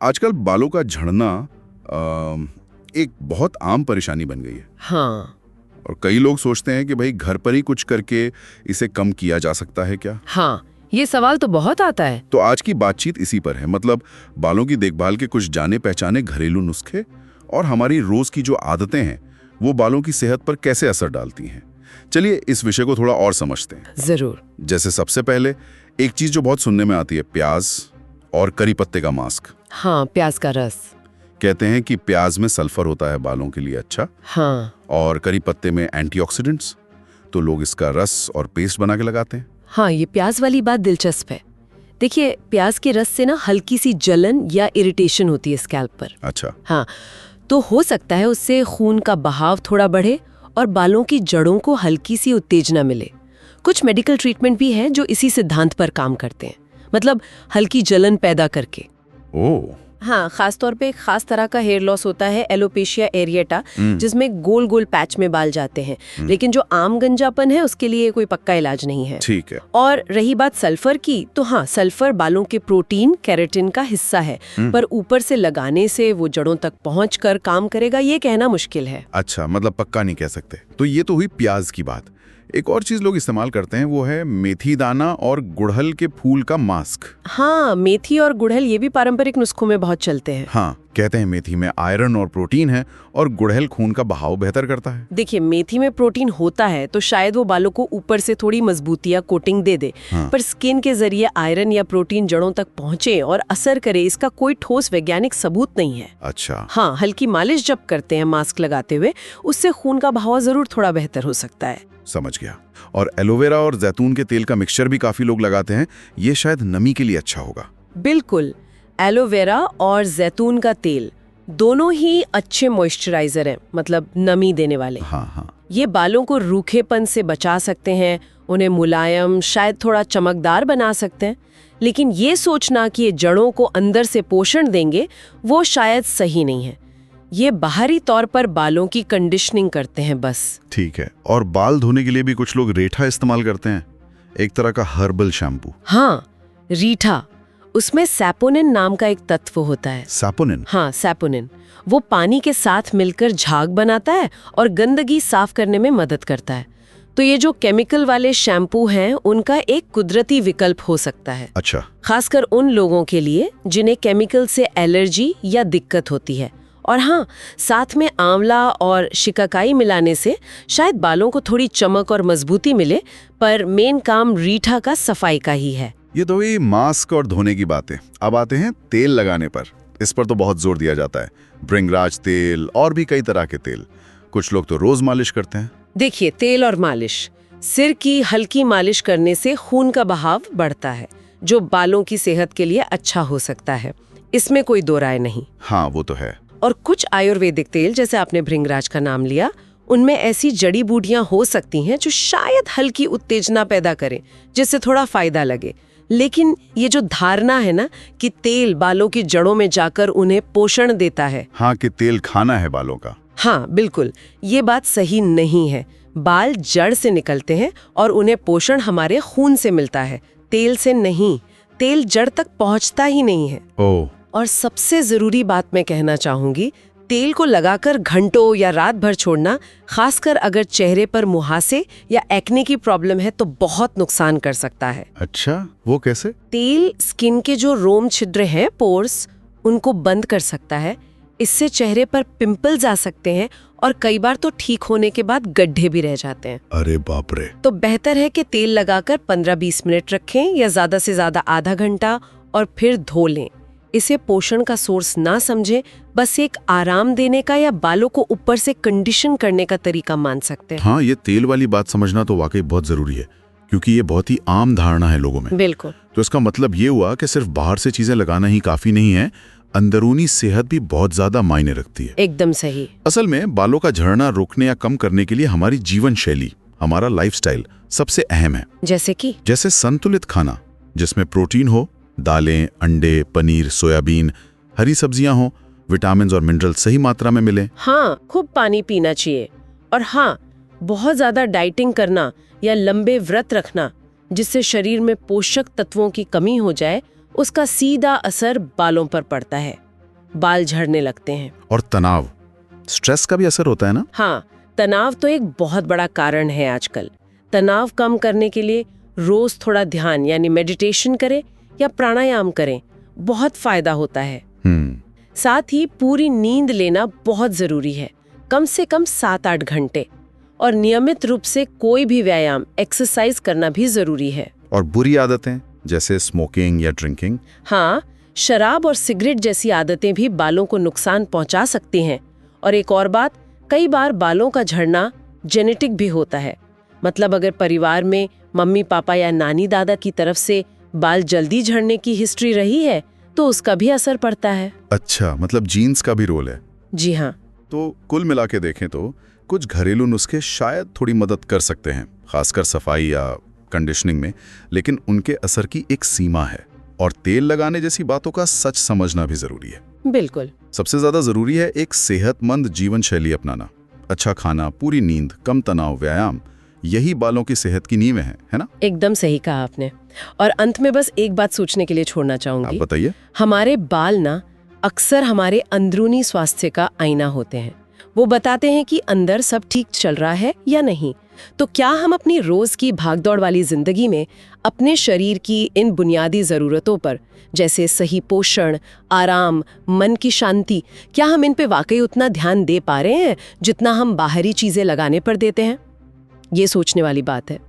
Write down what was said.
आजकल बालों का झड़ना एक बहुत आम परेशानी बन गई है। हाँ और कई लोग सोचते हैं कि भाई घर पर ही कुछ करके इसे कम किया जा सकता है क्या। हाँ, ये सवाल तो बहुत आता है। तो आज की बातचीत इसी पर है, मतलब बालों की देखभाल के कुछ जाने पहचाने घरेलू नुस्खे और हमारी रोज की जो आदतें हैं वो बालों की सेहत पर कैसे असर डालती हैं। चलिए इस विषय को थोड़ा और समझते हैं। जरूर। जैसे सबसे पहले एक चीज जो बहुत सुनने में आती है, प्याज और करी पत्ते का मास्क। हाँ, प्याज का रस। कहते हैं कि प्याज में सल्फर होता है बालों के लिए अच्छा, हाँ और करी पत्ते में एंटीऑक्सीडेंट्स, तो लोग इसका रस और पेस्ट बना के लगाते हैं। हाँ, ये प्याज वाली बात दिलचस्प है। देखिए, प्याज के रस से ना हल्की सी जलन या इरिटेशन होती है स्कैल्प पर। अच्छा। हाँ, तो हो सकता है उससे खून का बहाव थोड़ा बढ़े और बालों की जड़ों को हल्की सी उत्तेजना मिले। कुछ मेडिकल ट्रीटमेंट भी है जो इसी सिद्धांत पर काम करते हैं, मतलब हल्की जलन पैदा करके। ओह। हाँ, खास तौर पे एक खास तरह का हेयर लॉस होता है, एलोपेशिया एरिएटा, जिसमें गोल गोल पैच में बाल जाते हैं। लेकिन जो आम गंजापन है उसके लिए कोई पक्का इलाज नहीं है। ठीक है। और रही बात सल्फर की, तो हाँ, सल्फर बालों के प्रोटीन केराटिन का हिस्सा है, पर ऊपर से लगाने से वो जड़ों तक पहुंचकर काम करेगा ये कहना मुश्किल है। अच्छा, मतलब पक्का नहीं कह सकते। तो ये तो हुई प्याज की बात। एक और चीज लोग इस्तेमाल करते हैं वो है मेथी दाना और गुड़हल के फूल का मास्क। हाँ, मेथी और गुड़हल ये भी पारंपरिक नुस्खों में बहुत चलते हैं। हाँ, कहते हैं मेथी में आयरन और प्रोटीन है और गुड़हल खून का बहाव बेहतर करता है। देखिए, मेथी में प्रोटीन होता है तो शायद वो बालों को ऊपर से थोड़ी मजबूती या कोटिंग दे दे। हाँ। पर स्किन के जरिए आयरन या प्रोटीन जड़ों तक पहुंचे और असर करे, इसका कोई ठोस वैज्ञानिक सबूत नहीं है। अच्छा। हाँ, हल्की मालिश जब करते हैं मास्क लगाते हुए, उससे खून का बहाव जरूर थोड़ा बेहतर हो सकता है। समझ गया। और एलोवेरा और जैतून के तेल का मिक्सचर भी काफी लोग लगाते हैं, ये शायद नमी के लिए अच्छा होगा। बिल्कुल, एलोवेरा और जैतून का तेल दोनों ही अच्छे मॉइस्चराइजर हैं, मतलब नमी देने वाले। हाँ हाँ। ये बालों को रूखेपन से बचा सकते हैं, उन्हें मुलायम, शायद थोड़ा चमकदार बना सकते हैं। लेकिन ये सोचना कि ये जड़ों को अंदर से पोषण देंगे, वो शायद सही नहीं है। ये बाहरी तौर पर बालों की कंडीशनिंग करते हैं बस। ठीक है। और बाल धोने के लिए भी कुछ लोग रेठा इस्तेमाल करते हैं, एक तरह का हर्बल शैम्पू। हाँ, रीठा, उसमें सैपोनिन नाम का एक तत्व होता है। सैपोनिन? हाँ, सैपोनिन। वो पानी के साथ मिलकर झाग बनाता है और गंदगी साफ करने में मदद करता है। तो ये जो केमिकल वाले शैम्पू हैं, उनका एक कुदरती विकल्प हो सकता है। अच्छा। खासकर उन लोगों के लिए जिन्हें केमिकल से एलर्जी या दिक्कत होती है। और हाँ, साथ में आंवला और शिकाकाई मिलाने से शायद बालों को थोड़ी चमक और मजबूती मिले, पर मेन काम रीठा का सफाई का ही है। ये तो हुई मास्क और धोने की बातें। अब आते हैं तेल लगाने पर। इस पर तो बहुत जोर दिया जाता है, भृंगराज तेल और भी कई तरह के तेल। कुछ लोग तो रोज मालिश करते हैं। देखिए, तेल और मालिश, सिर की हल्की मालिश करने से खून का बहाव बढ़ता है, जो बालों की सेहत के लिए अच्छा हो सकता है। इसमें कोई दो राय नहीं। हाँ, वो तो है। और कुछ आयुर्वेदिक तेल, जैसे आपने भृंगराज का नाम लिया, उनमें ऐसी जड़ी बूटियां हो सकती हैं जो शायद हल्की उत्तेजना पैदा करें, जिससे थोड़ा फायदा लगे। लेकिन ये जो धारणा है ना कि तेल बालों की जड़ों में जाकर उन्हें पोषण देता है। हाँ, कि तेल खाना है बालों का। हाँ बिल्कुल, ये बात सही नहीं है। बाल जड़ से निकलते हैं और उन्हें पोषण हमारे खून से मिलता है, तेल से नहीं। तेल जड़ तक पहुंचता ही नहीं है। ओह। और सबसे जरूरी बात मैं कहना चाहूंगी, तेल को लगाकर घंटों या रात भर छोड़ना, खासकर अगर चेहरे पर मुहासे या एक्ने की प्रॉब्लम है, तो बहुत नुकसान कर सकता है। अच्छा, वो कैसे? तेल स्किन के जो रोम छिद्र हैं, पोर्स, उनको बंद कर सकता है। इससे चेहरे पर पिंपल्स आ सकते हैं और कई बार तो ठीक होने के बाद गड्ढे भी रह जाते हैं। अरे बाप रे। तो बेहतर है कि तेल लगाकर 15-20 मिनट रखें या ज्यादा से ज्यादा आधा घंटा, और फिर धो लें। इसे पोषण का सोर्स ना समझें, बस एक आराम देने का या बालों को ऊपर से कंडीशन करने का तरीका मान सकते हैं। हाँ, ये तेल वाली बात समझना तो वाकई बहुत जरूरी है, क्योंकि ये बहुत ही आम धारणा है लोगों में। बिल्कुल। तो इसका मतलब ये हुआ कि सिर्फ बाहर से चीजें लगाना ही काफी नहीं है, अंदरूनी सेहत भी बहुत ज्यादा मायने रखती है। एकदम सही। असल में बालों का झड़ना रोकने या कम करने के लिए हमारी जीवन शैली, हमारा लाइफस्टाइल सबसे अहम है। जैसे संतुलित खाना, जिसमें प्रोटीन हो, दालें, अंडे, पनीर, सोयाबीन, हरी सब्जियां हो, विटामिन और मिनरल सही मात्रा में मिले। हाँ, खूब पानी पीना चाहिए। और हाँ, बहुत ज्यादा डाइटिंग करना या लंबे व्रत रखना, जिससे शरीर में पोषक तत्वों की कमी हो जाए, उसका सीधा असर बालों पर पड़ता है। बाल झड़ने लगते हैं। और तनाव, स्ट्रेस का भी असर होता है ना? हाँ, तनाव तो एक बहुत बड़ा कारण है आजकल। तनाव कम करने के लिए रोज थोड़ा ध्यान यानी मेडिटेशन करें या प्राणायाम करें, बहुत फायदा होता है। साथ ही पूरी नींद लेना बहुत जरूरी है, कम से कम 7-8 घंटे, और नियमित रूप से कोई भी व्यायाम, एक्सरसाइज करना भी जरूरी है। और बुरी आदतें जैसे स्मोकिंग या ड्रिंकिंग? हाँ, शराब और सिगरेट जैसी आदतें भी बालों को नुकसान पहुंचा सकती हैं। और एक और बात, कई बार बालों का झड़ना जेनेटिक भी होता है। मतलब अगर परिवार में मम्मी पापा या नानी दादा की तरफ से बाल जल्दी झड़ने की हिस्ट्री रही है तो उसका भी असर पड़ता है। अच्छा, मतलब जीन्स का भी रोल है? जी हाँ। तो कुल मिला के देखें तो कुछ घरेलू नुस्खे शायद थोड़ी मदद कर सकते हैं, खासकर सफाई या कंडीशनिंग में, लेकिन उनके असर की एक सीमा है और तेल लगाने जैसी बातों का सच समझना भी जरूरी है। बिल्कुल। सबसे ज्यादा जरूरी है एक सेहतमंद जीवन शैली अपनाना। अच्छा खाना, पूरी नींद, कम तनाव, व्यायाम, यही बालों की सेहत की नींव है ना? एकदम सही कहा आपने। और अंत में बस एक बात सोचने के लिए छोड़ना चाहूंगी। आप बताइए। हमारे बाल ना अक्सर हमारे अंदरूनी स्वास्थ्य का आईना होते हैं। वो बताते हैं कि अंदर सब ठीक चल रहा है या नहीं। तो क्या हम अपनी रोज की भागदौड़ वाली जिंदगी में अपने शरीर की इन बुनियादी जरूरतों पर, जैसे सही पोषण, आराम, मन की शांति, क्या हम इन पे वाकई उतना ध्यान दे पा रहे हैं जितना हम बाहरी चीजें लगाने पर देते हैं? ये सोचने वाली बात है।